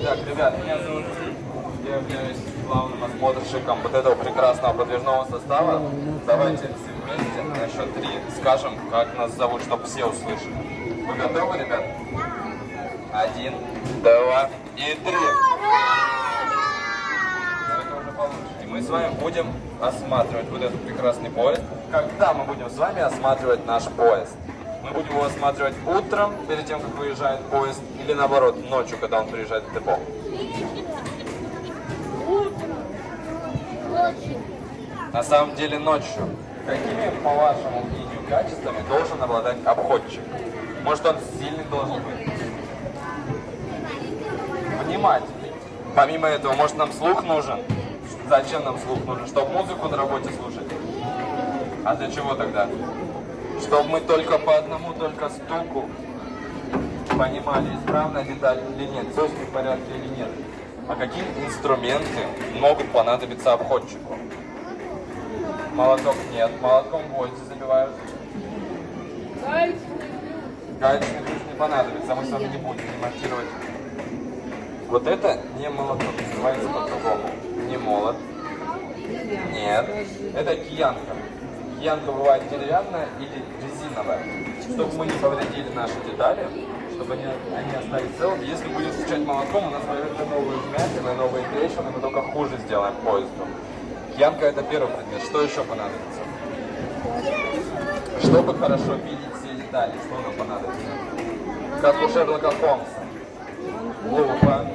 Так, ребят, меня зовут Ди. Я являюсь главным осмотрщиком вот этого прекрасного подвижного состава. Давайте все вместе на счет 3 скажем, как нас зовут, чтобы все услышали. Вы готовы, ребят? 1, 2 и 3. Это уже получше. И мы с вами будем осматривать вот этот прекрасный поезд. Когда мы будем с вами осматривать наш поезд? Мы будем его осматривать утром, перед тем, как выезжает поезд, или наоборот, ночью, когда он приезжает в депо? Ночью. На самом деле ночью. Какими, по вашему мнению, качествами должен обладать обходчик? Может, он сильный должен быть? Внимательный. Помимо этого, может, нам слух нужен? Зачем нам слух нужен? Чтобы музыку на работе слушать? А для чего тогда? Чтобы мы только по одному, только стуку понимали, исправная деталь или нет, все в порядке или нет. А какие инструменты могут понадобиться обходчику? Молоток нет, молотком гвозди забивают. Гаечный ключ не понадобится, мы с вами не будем демонтировать. Вот это не молоток, называется по-другому. Не молот. Нет, это киянка. Киянка бывает деревянная или резиновая. Чтобы мы не повредили наши детали, чтобы они остались целыми. Если будем стучать молотком, у нас появятся новые вмятины, новые трещины, мы только хуже сделаем поезду. Киянка — это первый предмет. Что еще понадобится? Чтобы хорошо видеть все детали, что нам понадобится? Как у Шерлока Холмса. Лупа.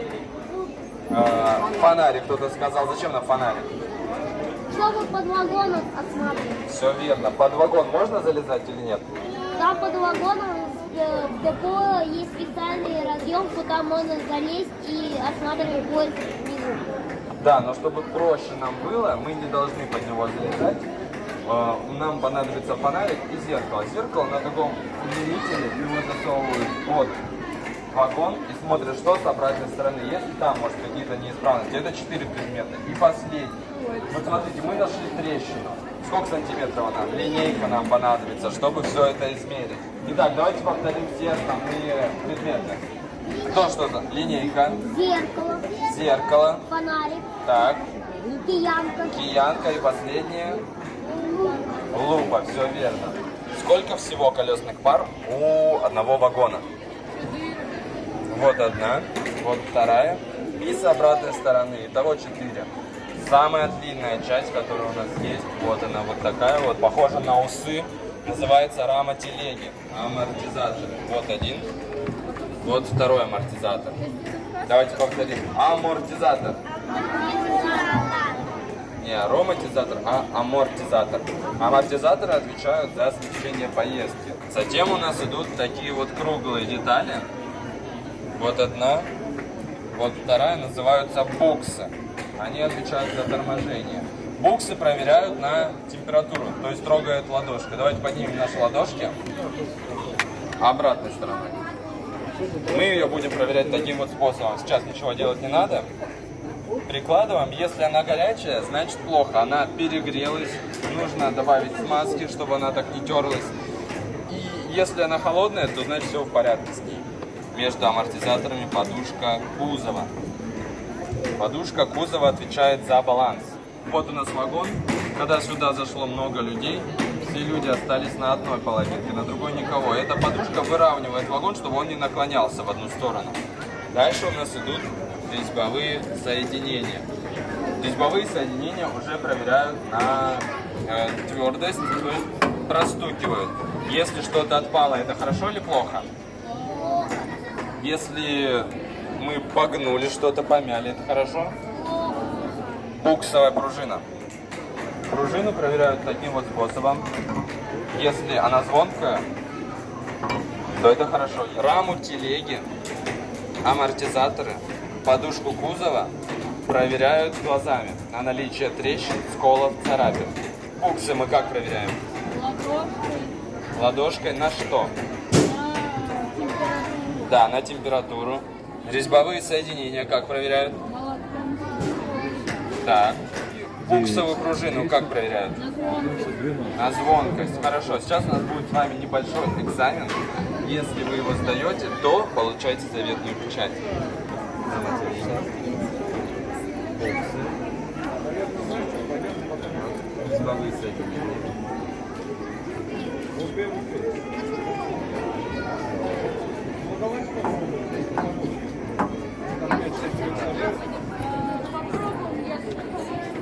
Фонарик, кто-то сказал. Зачем нам фонарик? Чтобы под вагоном осматривать. Все верно. Под вагон можно залезать или нет? Там под вагоном в депо есть специальный разъем, куда можно залезть и осматривать поезд внизу. Да, но чтобы проще нам было, мы не должны под него залезать. Нам понадобится фонарик и зеркало. Зеркало на таком удлинителе, его засовывают под вагон и смотрят, что с обратной стороны. Если там, может, какие-то неисправности, это 4 предмета. И последний. Вот смотрите, мы нашли трещину. Сколько сантиметров она? Линейка нам понадобится, чтобы все это измерить. Итак, давайте повторим все основные предметы. Кто что-то? Линейка. Зеркало. Зеркало. Фонарик. Так. Киянка. Киянка и последнее. Лупа, все верно. Сколько всего колесных пар у одного вагона? Вот одна, вот вторая. И с обратной стороны. Итого 4. Самая длинная часть, которая у нас есть, вот она вот такая вот, похожа на усы. Называется рама телеги. Амортизатор. Вот один. Вот второй амортизатор. Давайте повторим. Амортизатор. Не ароматизатор, а амортизатор. Амортизаторы отвечают за смещение поездки. Затем у нас идут такие вот круглые детали. Вот одна, вот вторая, называются буксы. Они отвечают за торможение. Буксы проверяют на температуру, то есть трогают ладошкой. Давайте поднимем наши ладошки обратной стороной. Мы ее будем проверять таким вот способом. Сейчас ничего делать не надо. Прикладываем. Если она горячая, значит плохо. Она перегрелась. Нужно добавить смазки, чтобы она так не терлась. И если она холодная, то значит все в порядке с ней. Между амортизаторами подушка кузова. Подушка кузова отвечает за баланс. Вот у нас вагон. Когда сюда зашло много людей, все люди остались на одной половинке, на другой никого. Эта подушка выравнивает вагон, чтобы он не наклонялся в одну сторону. Дальше у нас идут резьбовые соединения. Резьбовые соединения уже проверяют на твердость, то есть простукивают. Если что-то отпало, это хорошо или плохо? Если мы погнули что-то, помяли, это хорошо? Буксовая пружина. Пружину проверяют таким вот способом. Если она звонкая, то это хорошо. Раму телеги, амортизаторы, подушку кузова проверяют глазами на наличие трещин, сколов, царапин. Буксы мы как проверяем? Ладошкой на что? Да, на температуру. Резьбовые соединения как проверяют? Так. Буксовую пружину как проверяют? На звонкость. Хорошо, сейчас у нас будет с вами небольшой экзамен. Если вы его сдаете, то получаете заветную печать. быть с этим.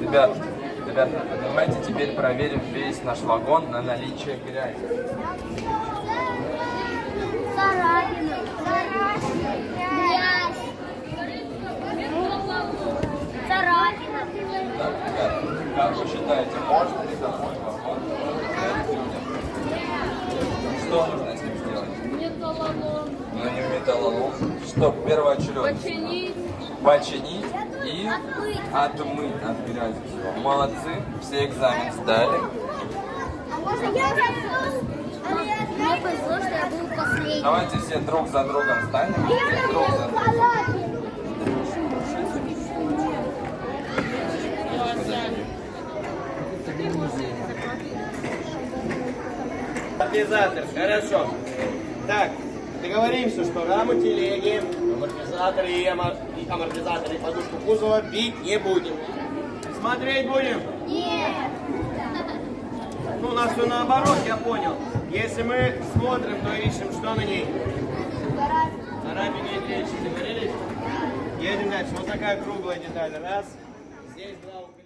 Ребят, давайте теперь проверим весь наш вагон на наличие грязи. Царапины. Грязь. Царапина. Так, ребят, как вы считаете, можно ли такой вагон людям? Что нужно с ним сделать? Металлолом. Ну не металлолом. Что, первоочередно? Починить и отмыть от грязи всего. Молодцы, все экзамен сдали. А можно я? Мне повезло, что я был последний. Давайте все друг за другом станем. Друг за другом. Амортизатор, хорошо. Так, договоримся, что раму телеги, амортизаторы и амортизаторы и подушку кузова бить не будем. Смотреть будем? Нет. Ну, у нас все наоборот, я понял. Если мы смотрим, то ищем, что на ней? Царапины и трещины. Договорились? Едем дальше. Вот такая круглая деталь. Раз. Здесь два.